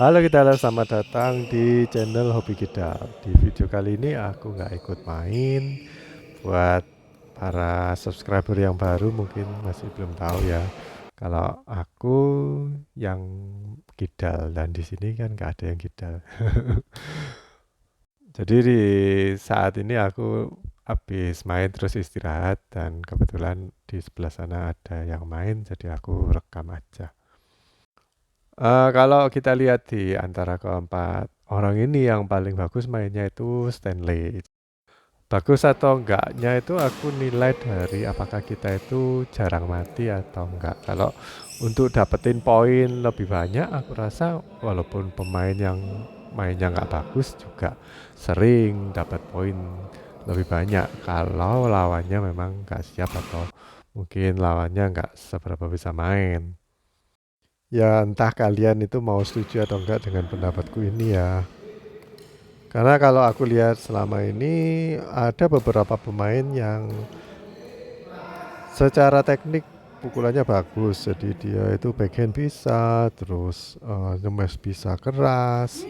Halo Kidal, selamat datang di channel Hobi Kidal. Di video kali ini aku nggak ikut main. Buat para subscriber yang baru mungkin masih belum tahu ya. Kalau aku yang Kidal dan di sini kan nggak ada yang Kidal. Jadi di saat ini aku habis main terus istirahat dan kebetulan di sebelah sana ada yang main, jadi aku rekam aja. Kalau kita lihat di antara keempat orang ini yang paling bagus mainnya itu Stanley. Bagus atau enggaknya itu aku nilai dari apakah kita itu jarang mati atau enggak. Kalau untuk dapetin poin lebih banyak, aku rasa walaupun pemain yang mainnya enggak bagus juga sering dapat poin lebih banyak. Kalau lawannya memang enggak siap atau mungkin lawannya enggak seberapa bisa main. Ya entah kalian itu mau setuju atau enggak dengan pendapatku ini ya. Karena kalau aku lihat selama ini ada beberapa pemain yang secara teknik pukulannya bagus. Jadi dia itu backhand bisa, terus ngemes bisa keras,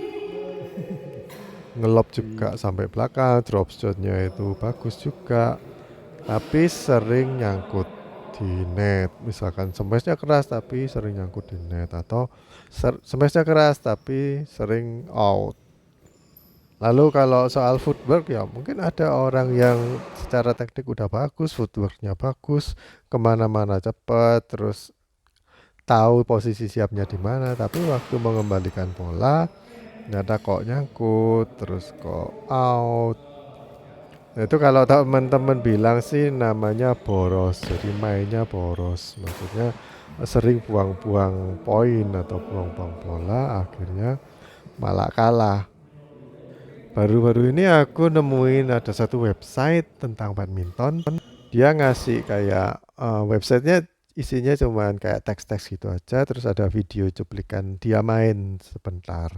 ngelob juga sampai belakang, drop shotnya itu bagus juga. Tapi sering nyangkut di net. Misalkan smashnya keras tapi sering nyangkut di net, atau smashnya keras tapi sering out. Lalu kalau soal footwork ya mungkin ada orang yang secara teknik udah bagus, footworknya bagus, kemana-mana cepat, terus tahu posisi siapnya di mana, tapi waktu mengembalikan bola ternyata kok nyangkut, terus kok out. Nah, itu kalau teman-teman bilang sih namanya boros, jadi mainnya boros. Maksudnya sering buang-buang poin atau buang-buang bola, akhirnya malah kalah. Baru-baru ini aku nemuin ada satu website tentang badminton. Dia ngasih kayak websitenya isinya cuman kayak teks-teks gitu aja. Terus ada video cuplikan dia main sebentar.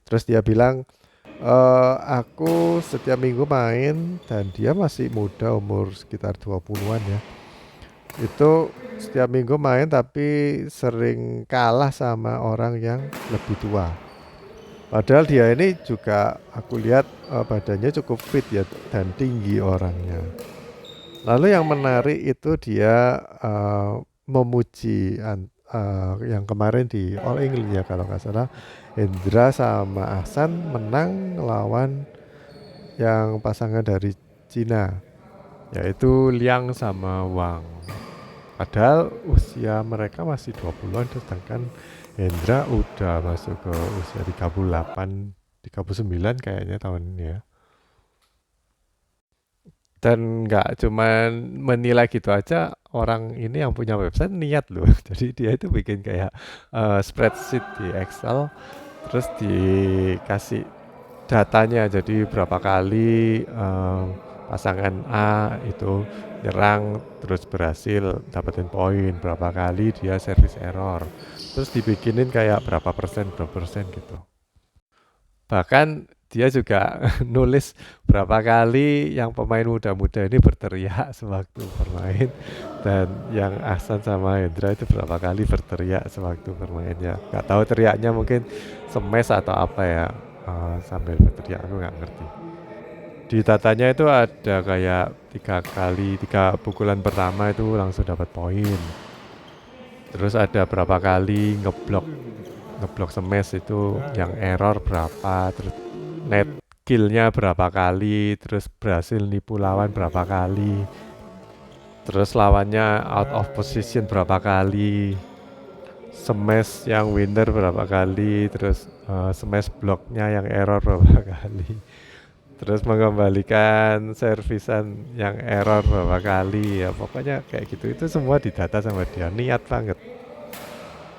Terus dia bilang, aku setiap minggu main dan dia masih muda, umur sekitar 20-an ya. Itu setiap minggu main tapi sering kalah sama orang yang lebih tua. Padahal dia ini juga aku lihat badannya cukup fit ya dan tinggi orangnya. Lalu yang menarik itu dia memuji yang kemarin di All England ya kalau nggak salah, Hendra sama Ahsan menang lawan yang pasangan dari Cina, yaitu Liang sama Wang. Padahal usia mereka masih 20-an, sedangkan Hendra udah masuk ke usia 38, 39 kayaknya tahun ini ya. Dan nggak cuman menilai gitu aja, orang ini yang punya website niat loh. Jadi dia itu bikin kayak spreadsheet di Excel, terus dikasih datanya. Jadi berapa kali pasangan A itu nyerang terus berhasil dapetin poin, berapa kali dia service error. Terus dibikinin kayak berapa persen gitu. Bahkan dia juga nulis berapa kali yang pemain muda-muda ini berteriak sewaktu bermain, dan yang Ahsan sama Hendra itu berapa kali berteriak sewaktu bermain ya. Nggak tahu teriaknya mungkin semes atau apa ya, sambil berteriak aku nggak ngerti. Di datanya itu ada kayak 3 kali, 3 pukulan pertama itu langsung dapat poin. Terus ada berapa kali ngeblok smash itu yang error berapa, terus net killnya berapa kali, terus berhasil nipu lawan berapa kali, terus lawannya out of position berapa kali, smash yang winner berapa kali, terus smash blocknya yang error berapa kali, terus mengembalikan servisan yang error berapa kali, ya pokoknya kayak gitu. Itu semua didata sama dia, niat banget.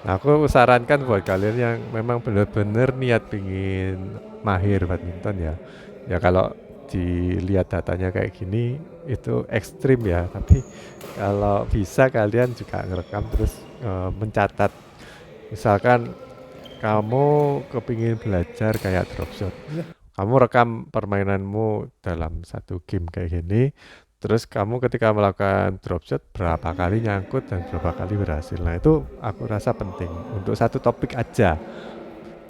Nah, aku sarankan buat kalian yang memang benar-benar niat pingin mahir badminton ya. Ya kalau dilihat datanya kayak gini itu ekstrim ya. Tapi kalau bisa kalian juga ngerekam terus mencatat. Misalkan kamu kepingin belajar kayak drop shot, kamu rekam permainanmu dalam satu game kayak gini. Terus kamu ketika melakukan drop shot berapa kali nyangkut dan berapa kali berhasil. Nah itu aku rasa penting untuk satu topik aja.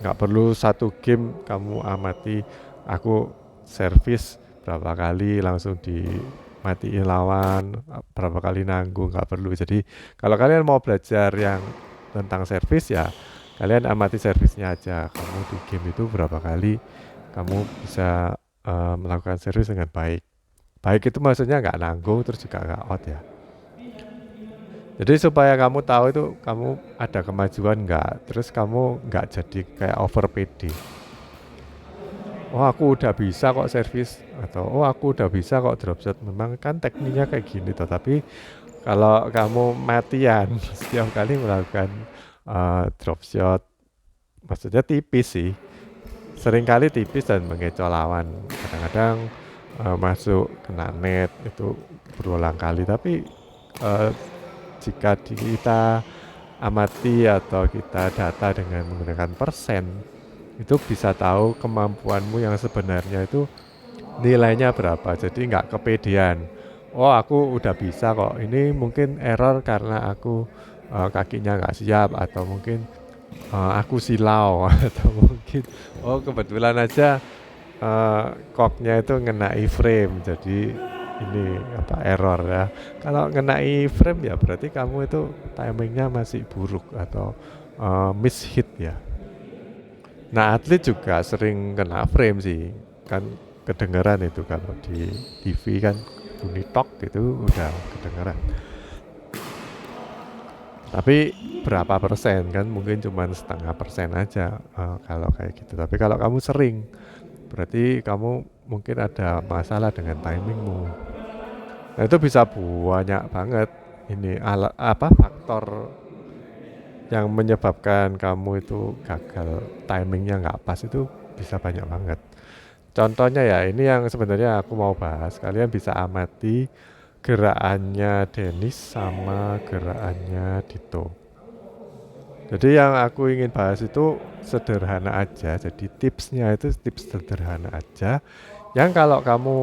Nggak perlu satu game kamu amati, aku servis berapa kali langsung dimatiin lawan, berapa kali nanggung, nggak perlu. Jadi kalau kalian mau belajar yang tentang servis ya kalian amati servisnya aja. Kamu di game itu berapa kali kamu bisa melakukan servis dengan baik. Baik itu maksudnya nggak nanggung terus juga nggak out ya. Jadi supaya kamu tahu itu kamu ada kemajuan nggak, terus kamu nggak jadi kayak over PD. Oh aku udah bisa kok servis, atau oh aku udah bisa kok dropshot. Memang kan tekniknya kayak gini toh, tapi kalau kamu matian setiap kali melakukan dropshot, maksudnya tipis sih. Seringkali tipis dan mengecoh lawan. Kadang-kadang masuk kena net itu berulang kali, tapi uh, jika kita amati atau kita data dengan menggunakan persen, itu bisa tahu kemampuanmu yang sebenarnya itu nilainya berapa. Jadi nggak kepedean. Oh aku udah bisa kok. Ini mungkin error karena aku kakinya nggak siap, atau mungkin aku silau atau mungkin oh kebetulan aja koknya itu ngena iframe, jadi ini apa error ya. Kalau ngena iframe ya berarti kamu itu timingnya masih buruk atau miss hit ya. Nah atlet juga sering kena frame sih, kan kedengeran itu kalau di TV kan bunyi tok gitu udah kedengeran. Tapi berapa persen kan mungkin cuma setengah persen aja kalau kayak gitu. Tapi kalau kamu sering berarti kamu mungkin ada masalah dengan timingmu. Nah itu bisa banyak banget ini faktor yang menyebabkan kamu itu gagal, timingnya nggak pas, itu bisa banyak banget. Contohnya ya ini yang sebenarnya aku mau bahas. Kalian bisa amati gerakannya Dennis sama gerakannya Dito. Jadi yang aku ingin bahas itu sederhana aja. Jadi tipsnya itu tips sederhana aja. Yang kalau kamu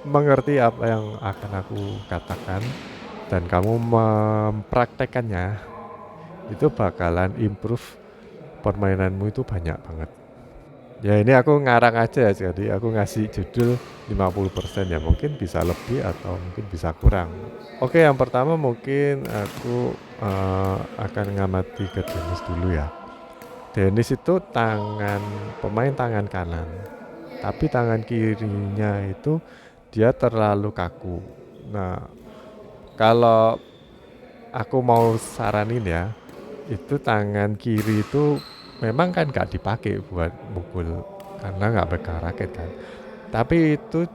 mengerti apa yang akan aku katakan dan kamu mempraktekannya, itu bakalan improve permainanmu itu banyak banget. Ya ini aku ngarang aja ya, jadi aku ngasih judul 50% ya, mungkin bisa lebih atau mungkin bisa kurang. Oke, yang pertama mungkin aku akan ngamati ke Dennis dulu ya. Dennis itu pemain tangan kanan, tapi tangan kirinya itu dia terlalu kaku. Nah, kalau aku mau saranin ya, itu tangan kiri itu memang kan gak dipakai buat mukul karena gak pegang raket kan. Tapi itu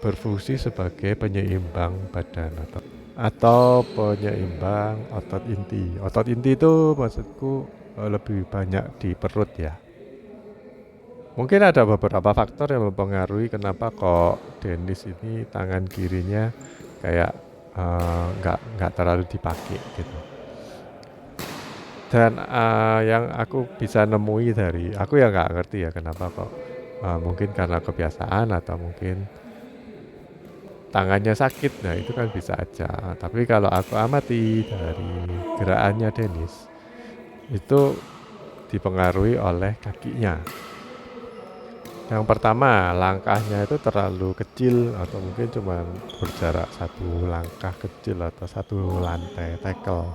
berfungsi sebagai penyeimbang badan atau penyeimbang otot inti. Otot inti itu maksudku lebih banyak di perut ya. Mungkin ada beberapa faktor yang mempengaruhi kenapa kok Dennis ini tangan kirinya kayak nggak terlalu dipakai gitu. Dan yang aku bisa nemui dari aku ya nggak ngerti ya kenapa kok mungkin karena kebiasaan atau mungkin tangannya sakit, nah itu kan bisa aja. Tapi kalau aku amati dari gerakannya Dennis itu dipengaruhi oleh kakinya. Yang pertama, langkahnya itu terlalu kecil atau mungkin cuma berjarak satu langkah kecil atau satu lantai tackle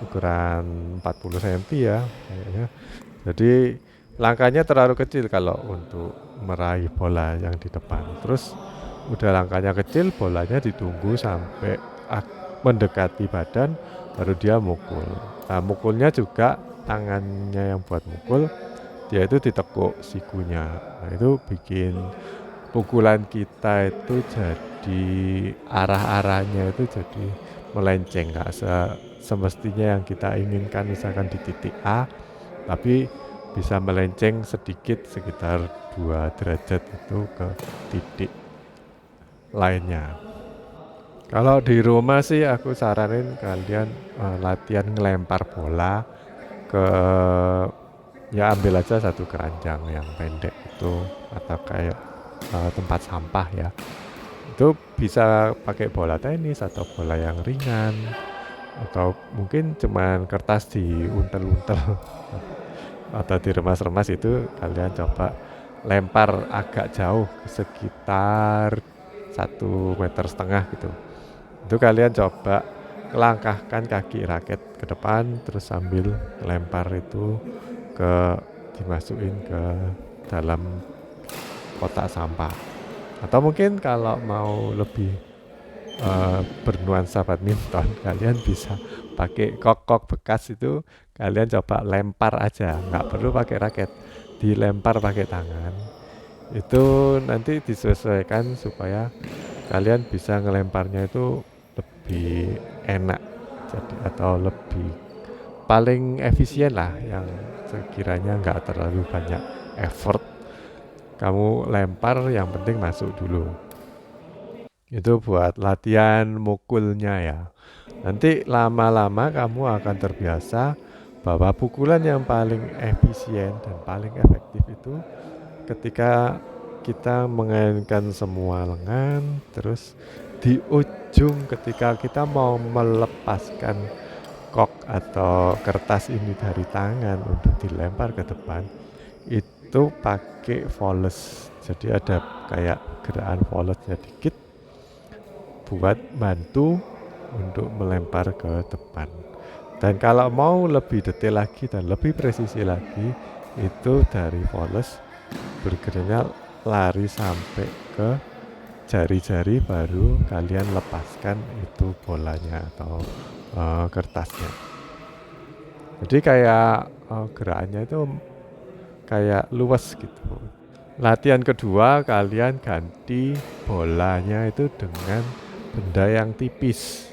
ukuran 40 cm ya kayaknya. Jadi langkahnya terlalu kecil kalau untuk meraih bola yang di depan. Terus udah langkahnya kecil, bolanya ditunggu sampai mendekati badan baru dia mukul. Nah mukulnya juga tangannya yang buat mukul dia itu ditekuk sikunya. Nah itu bikin pukulan kita itu jadi arah-arahnya itu jadi melenceng, nggak semestinya yang kita inginkan misalkan di titik A, tapi bisa melenceng sedikit sekitar 2 derajat itu ke titik lainnya. Kalau di rumah sih aku saranin kalian latihan ngelempar bola ke ya ambil aja satu keranjang yang pendek itu atau kayak tempat sampah ya. Itu bisa pakai bola tenis atau bola yang ringan atau mungkin cuman kertas diuntel-untel atau diremas-remas itu kalian coba lempar agak jauh sekitar 1,5 meter gitu. Itu kalian coba langkahkan kaki raket ke depan terus sambil lempar itu dimasukin ke dalam kotak sampah. Atau mungkin kalau mau lebih bernuansa badminton, kalian bisa pakai kok bekas itu, kalian coba lempar aja, nggak perlu pakai raket, dilempar pakai tangan. Itu nanti disesuaikan supaya kalian bisa ngelemparnya itu lebih enak, jadi atau lebih paling efisien lah, yang sekiranya nggak terlalu banyak effort. Kamu lempar, yang penting masuk dulu. Itu buat latihan mukulnya ya. Nanti lama-lama kamu akan terbiasa bahwa pukulan yang paling efisien dan paling efektif itu ketika kita mengainkan semua lengan, terus di ujung ketika kita mau melepaskan kok atau kertas ini dari tangan untuk dilempar ke depan, itu pakai volley. Jadi ada kayak gerakan volley dikit buat bantu untuk melempar ke depan. Dan kalau mau lebih detail lagi dan lebih presisi lagi, itu dari volley bergeraknya lari sampai ke jari-jari, baru kalian lepaskan itu bolanya atau kertasnya. Jadi kayak gerakannya itu kayak luas gitu. Latihan kedua, kalian ganti bolanya itu dengan benda yang tipis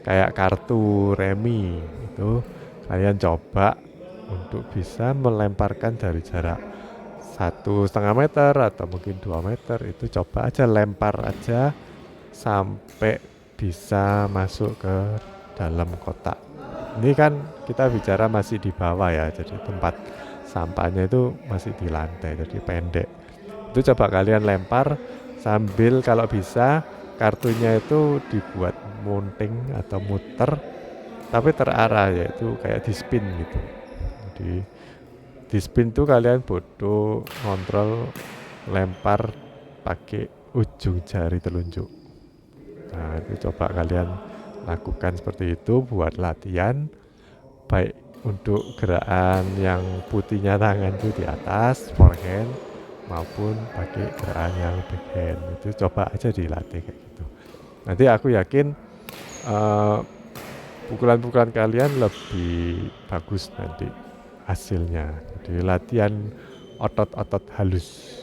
kayak kartu remi. Itu kalian coba untuk bisa melemparkan dari jarak 1,5 meter atau mungkin 2 meter. Itu coba aja lempar aja sampai bisa masuk ke dalam kotak. Ini kan kita bicara masih di bawah ya, jadi tempat sampahnya itu masih di lantai, jadi pendek. Itu coba kalian lempar sambil kalau bisa kartunya itu dibuat mounting atau muter tapi terarah, yaitu kayak di spin gitu. Jadi di spin tuh kalian butuh kontrol lempar pakai ujung jari telunjuk. Nah, itu coba kalian lakukan seperti itu buat latihan, baik untuk gerakan yang putihnya tangan itu di atas forehand maupun pakai gerakan yang backhand. Itu coba aja dilatih kayak gitu. Nanti aku yakin pukulan-pukulan kalian lebih bagus nanti hasilnya. Jadi latihan otot-otot halus.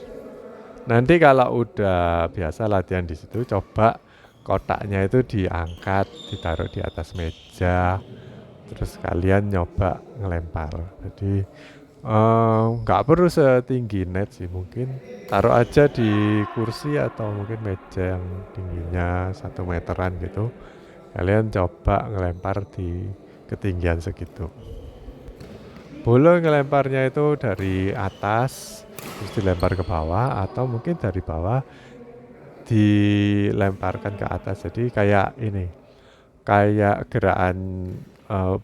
Nanti kalau udah biasa latihan di situ, coba kotaknya itu diangkat, ditaruh di atas meja, terus kalian nyoba ngelempar. Jadi nggak perlu setinggi net sih, mungkin taruh aja di kursi atau mungkin meja yang tingginya 1 meteran gitu. Kalian coba ngelempar di ketinggian segitu. Boleh ngelemparnya itu dari atas terus dilempar ke bawah, atau mungkin dari bawah dilemparkan ke atas. Jadi kayak ini, kayak gerakan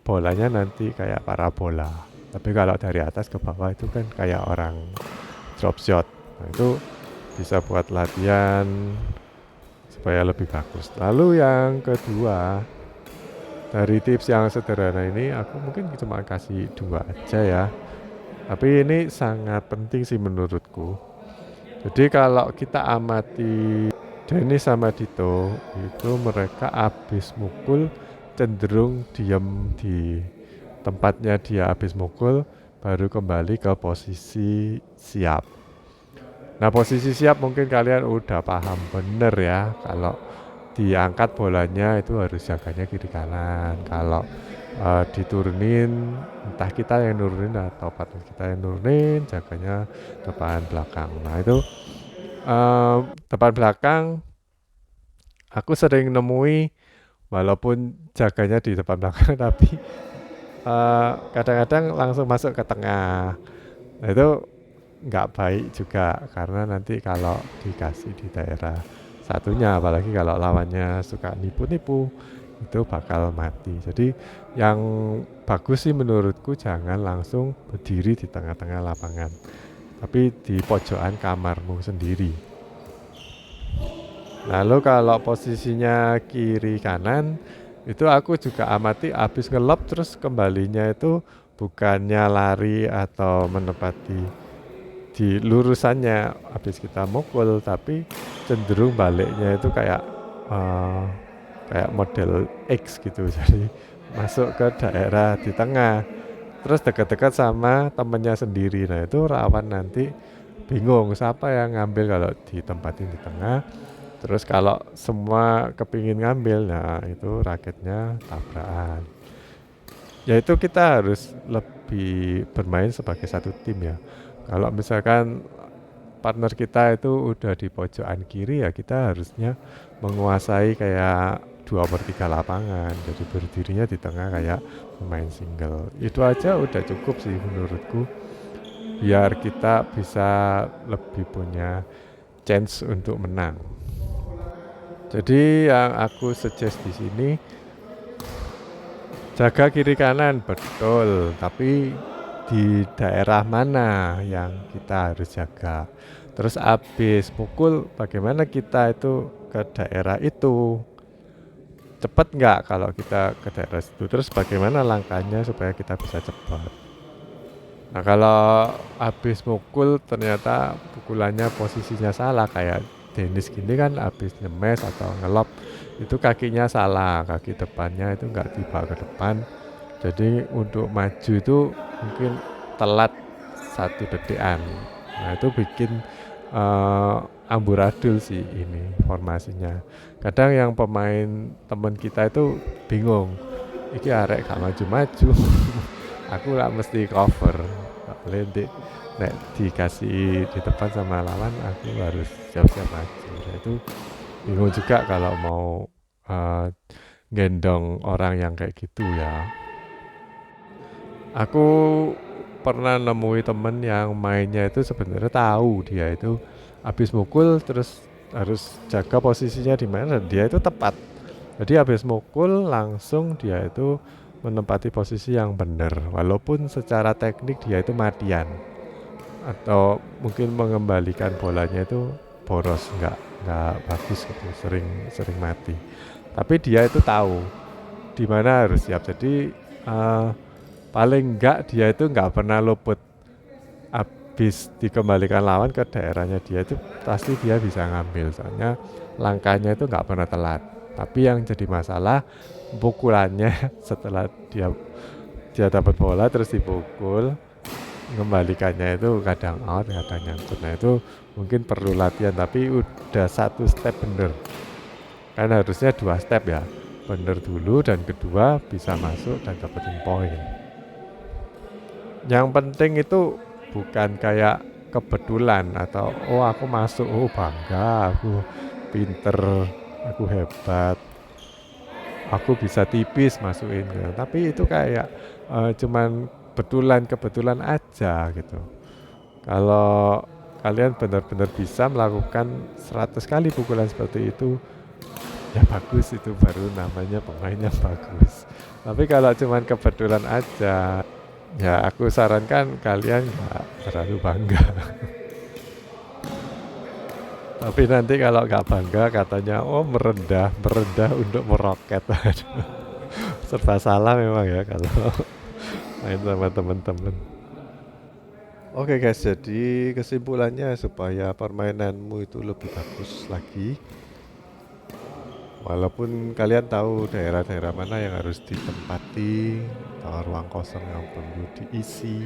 bolanya nanti kayak parabola. Tapi kalau dari atas ke bawah itu kan kayak orang drop shot. Nah, itu bisa buat latihan supaya lebih bagus. Lalu yang kedua, dari tips yang sederhana ini aku mungkin cuma kasih 2 aja ya. Tapi ini sangat penting sih menurutku. Jadi kalau kita amati Dennis sama Dito, itu mereka habis mukul cenderung diam di tempatnya dia habis mukul, baru kembali ke posisi siap. Nah, posisi siap mungkin kalian udah paham bener ya, kalau diangkat bolanya itu harus jaganya kiri kanan. Kalau diturunin, entah kita yang nurunin atau partner kita yang nurunin, jaganya depan belakang. Nah itu depan belakang aku sering nemui, walaupun jaganya di depan belakang tapi kadang-kadang langsung masuk ke tengah. Nah itu nggak baik juga, karena nanti kalau dikasih di daerah satunya, apalagi kalau lawannya suka nipu-nipu, itu bakal mati. Jadi yang bagus sih menurutku jangan langsung berdiri di tengah-tengah lapangan, tapi di pojokan kamarmu sendiri. Lalu kalau posisinya kiri kanan, itu aku juga amati habis ngelop terus kembalinya itu bukannya lari atau menepati di lurusannya habis kita mukul, tapi cenderung baliknya itu eh, kayak model X gitu. Jadi masuk ke daerah di tengah, terus dekat-dekat sama temennya sendiri. Nah itu rawan nanti bingung siapa yang ngambil kalau ditempatin di tengah. Terus kalau semua kepingin ngambil, nah itu raketnya tabrakan. Ya itu kita harus lebih bermain sebagai satu tim ya. Kalau misalkan partner kita itu udah di pojokan kiri, ya kita harusnya menguasai kayak 2/3 lapangan. Jadi berdirinya di tengah kayak pemain single. Itu aja udah cukup sih menurutku. Biar kita bisa lebih punya chance untuk menang. Jadi yang aku suggest di sini, jaga kiri kanan betul, tapi di daerah mana yang kita harus jaga. Terus habis pukul bagaimana kita itu ke daerah itu, cepat nggak kalau kita ke daerah situ. Terus bagaimana langkahnya supaya kita bisa cepat. Nah kalau habis mukul ternyata pukulannya posisinya salah, kayak Dennis gini kan habis nyemes atau ngelop itu kakinya salah, kaki depannya itu nggak tiba ke depan. Jadi untuk maju itu mungkin telat 1 detikan. Nah itu bikin amburadul sih ini formasinya. Kadang yang pemain teman kita itu bingung, iki arek gak maju-maju. Aku gak mesti cover, gak boleh nek dikasih di depan sama lawan aku harus siap-siap maju. Nah, itu bingung juga kalau mau uh, gendong orang yang kayak gitu ya. Aku pernah nemui temen yang mainnya itu sebenarnya tahu dia itu habis mukul terus harus jaga posisinya di mana, dan dia itu tepat. Jadi habis mukul langsung dia itu menempati posisi yang benar, walaupun secara teknik dia itu matian atau mungkin mengembalikan bolanya itu boros, nggak bagus gitu, sering sering mati. Tapi dia itu tahu di mana harus siap. Jadi paling enggak dia itu nggak pernah luput. Habis dikembalikan lawan ke daerahnya dia itu pasti dia bisa ngambil, soalnya langkahnya itu nggak pernah telat. Tapi yang jadi masalah pukulannya setelah dia dapat bola terus dipukul, mengembalikannya itu kadang out kadang nyangkut. Nah itu mungkin perlu latihan, tapi udah 1 step bener, kan harusnya 2 step ya, bener dulu dan kedua bisa masuk dan dapetin poin. Yang penting itu bukan kayak kebetulan atau oh aku masuk, oh bangga, aku pinter, aku hebat, aku bisa tipis masukin gitu. Tapi itu kayak cuman kebetulan aja gitu. Kalau kalian benar-benar bisa melakukan 100 kali pukulan seperti itu, ya bagus, itu baru namanya pemainnya bagus. Tapi kalau cuman kebetulan aja, ya aku sarankan kalian nggak terlalu bangga. Tapi nanti kalau nggak bangga katanya oh merendah untuk meroket. Serba salah memang ya kalau main sama teman-teman. Oke guys, jadi kesimpulannya supaya permainanmu itu lebih bagus lagi, walaupun kalian tahu daerah-daerah mana yang harus ditempati atau ruang kosong yang perlu diisi,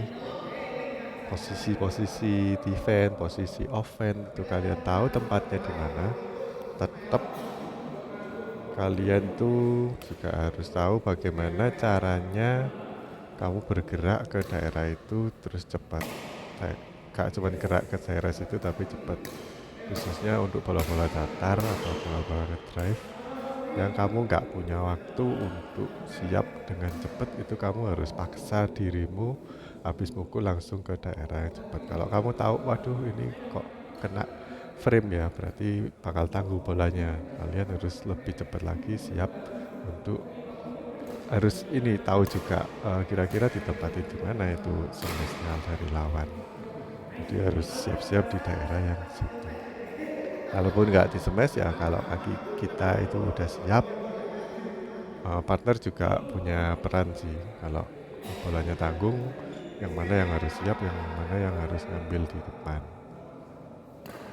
posisi-posisi defense, posisi offense itu kalian tahu tempatnya di mana. Tetap kalian tuh juga harus tahu bagaimana caranya kamu bergerak ke daerah itu terus cepat. Gak cuma gerak ke daerah situ tapi cepat. Khususnya untuk bola-bola datar atau bola-bola drive yang kamu nggak punya waktu untuk siap dengan cepat, itu kamu harus paksa dirimu habis mukul langsung ke daerah yang cepat. Kalau kamu tahu waduh ini kok kena frame ya, berarti bakal tangguh bolanya, kalian harus lebih cepat lagi siap untuk harus ini tahu juga kira-kira ditempatin di mana itu semestinya dari lawan. Jadi harus siap-siap di daerah yang situ. Kalaupun nggak di smash ya kalau kaki kita itu udah siap, partner juga punya peran sih. Kalau bolanya tanggung, yang mana yang harus siap, yang mana yang harus ngambil di depan.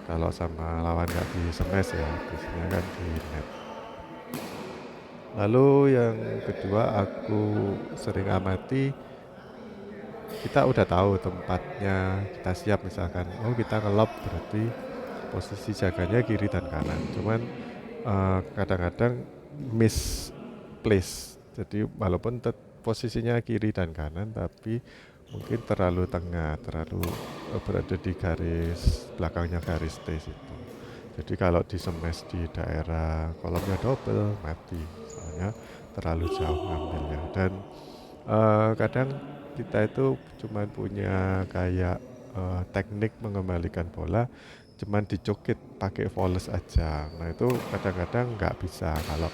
Kalau sama lawan nggak di smash ya, biasanya kan di net. Lalu yang kedua aku sering amati, kita udah tahu tempatnya, kita siap misalkan, oh kita nge-lob berarti posisi jaganya kiri dan kanan. Cuman kadang-kadang misplace. Jadi walaupun posisinya kiri dan kanan, tapi mungkin terlalu tengah, terlalu berada di garis belakangnya garis T situ. Jadi kalau di smash di daerah kolomnya double mati, soalnya terlalu jauh ngambilnya. Dan kadang kita itu cuma punya kayak teknik mengembalikan bola, cuman dicukit pakai volley aja. Nah itu kadang-kadang nggak bisa kalau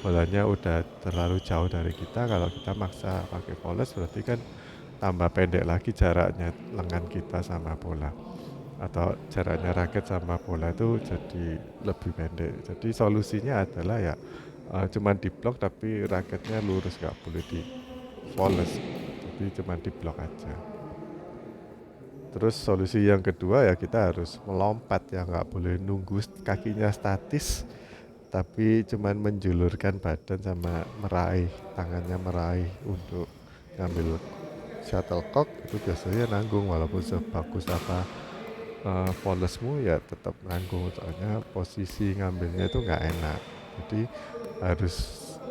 bolanya udah terlalu jauh dari kita. Kalau kita maksa pakai volley berarti kan tambah pendek lagi jaraknya lengan kita sama bola, atau jaraknya raket sama bola itu jadi lebih pendek. Jadi solusinya adalah ya cuman diblok tapi raketnya lurus, nggak boleh di volley, jadi cuman diblok aja. Terus solusi yang kedua ya kita harus melompat, ya nggak boleh nunggu kakinya statis, tapi cuman menjulurkan badan sama tangannya meraih untuk ngambil shuttlecock. Itu biasanya nanggung, walaupun sebagus apa volley-mu ya tetap nanggung, soalnya posisi ngambilnya itu nggak enak. Jadi harus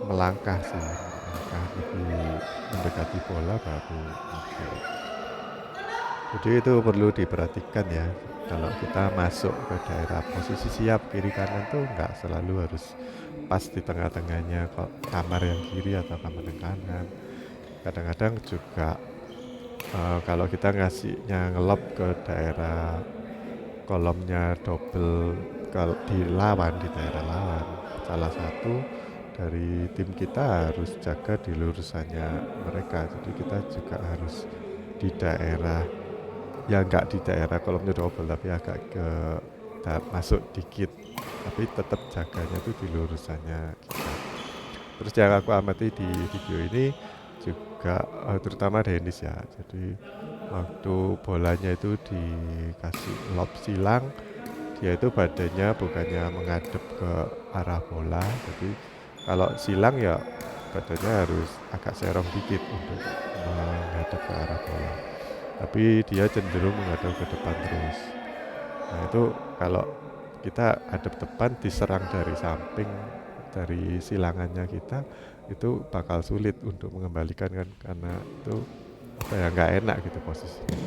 melangkah sih, melangkah lebih mendekati bola baru ngambil. Jadi itu perlu diperhatikan ya. Kalau kita masuk ke daerah posisi siap kiri kanan tuh nggak selalu harus pas di tengah-tengahnya kok, kamar yang kiri atau kamar yang kanan. Kadang-kadang juga kalau kita ngasihnya ngelob ke daerah kolomnya double di lawan, di daerah lawan, salah satu dari tim kita harus jaga di lurusannya mereka. Jadi kita juga harus di daerah, ya nggak di daerah kolomnya double tapi agak ke masuk dikit, tapi tetap jaganya itu di lurusannya kita. Terus yang aku amati di video ini juga terutama Dennis ya, jadi waktu bolanya itu dikasih lob silang, dia itu badannya bukannya menghadap ke arah bola. Jadi kalau silang ya badannya harus agak serong dikit untuk menghadap ke arah bola, tapi dia cenderung menghadap ke depan terus. Nah itu kalau kita hadap depan diserang dari samping, dari silangannya kita, itu bakal sulit untuk mengembalikan kan, karena itu apa ya, nggak enak gitu posisinya.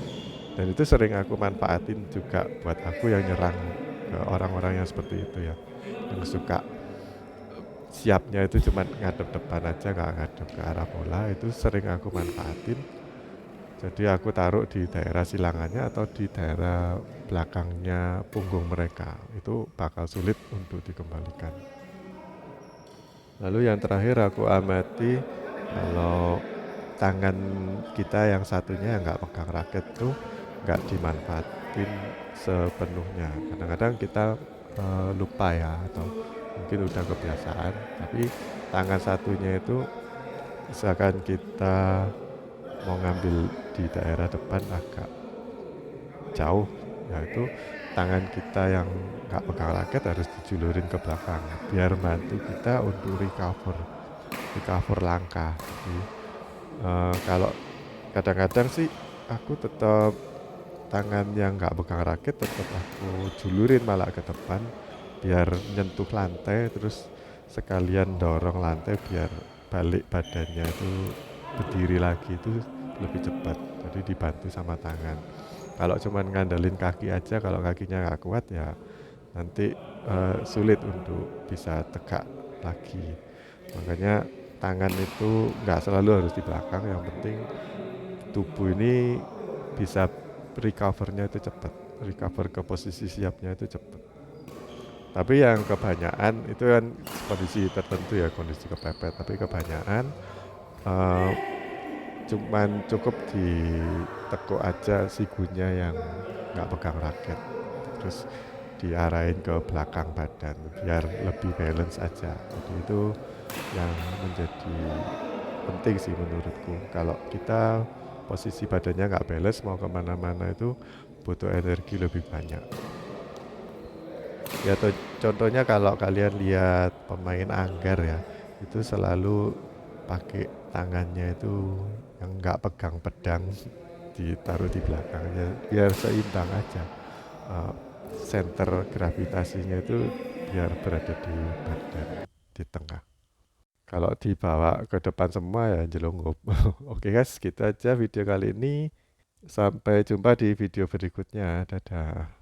Dan itu sering aku manfaatin juga buat aku yang nyerang ke orang-orang yang seperti itu ya, yang suka siapnya itu cuma ngadep depan aja, nggak ngadep ke arah bola. Itu sering aku manfaatin. Jadi aku taruh di daerah silangannya atau di daerah belakangnya punggung mereka. Itu bakal sulit untuk dikembalikan. Lalu yang terakhir aku amati, kalau tangan kita yang satunya yang nggak pegang raket tuh nggak dimanfaatin sepenuhnya. Kadang-kadang kita lupa ya, atau mungkin udah kebiasaan, tapi tangan satunya itu misalkan kita mau ngambil di daerah depan agak jauh, yaitu tangan kita yang nggak pegang raket harus dijulurin ke belakang biar bantu kita untuk recover langkah. Jadi kalau kadang-kadang sih aku tetap tangan yang nggak pegang raket tetap aku julurin malah ke depan biar nyentuh lantai, terus sekalian dorong lantai biar balik badannya itu berdiri lagi itu lebih cepat. Jadi dibantu sama tangan. Kalau cuma ngandelin kaki aja, kalau kakinya nggak kuat ya nanti sulit untuk bisa tegak lagi. Makanya tangan itu nggak selalu harus di belakang, yang penting tubuh ini bisa recovernya itu cepat, recover ke posisi siapnya itu cepat. Tapi yang kebanyakan itu kan kondisi tertentu ya, kondisi kepepet. Tapi kebanyakan eh, cuman cukup ditekuk aja sigunya yang nggak pegang raket. Terus diarahin ke belakang badan biar lebih balance aja. Jadi itu yang menjadi penting sih menurutku. Kalau kita posisi badannya nggak balance mau kemana-mana itu butuh energi lebih banyak. Ya contohnya kalau kalian lihat pemain anggar ya, itu selalu pakai tangannya itu yang nggak pegang pedang ditaruh di belakangnya biar seimbang aja. Uh, Center gravitasinya itu biar berada di badan di tengah. Kalau dibawa ke depan semua ya jelungup. Oke guys, gitu aja video kali ini. Sampai jumpa di video berikutnya. Dadah.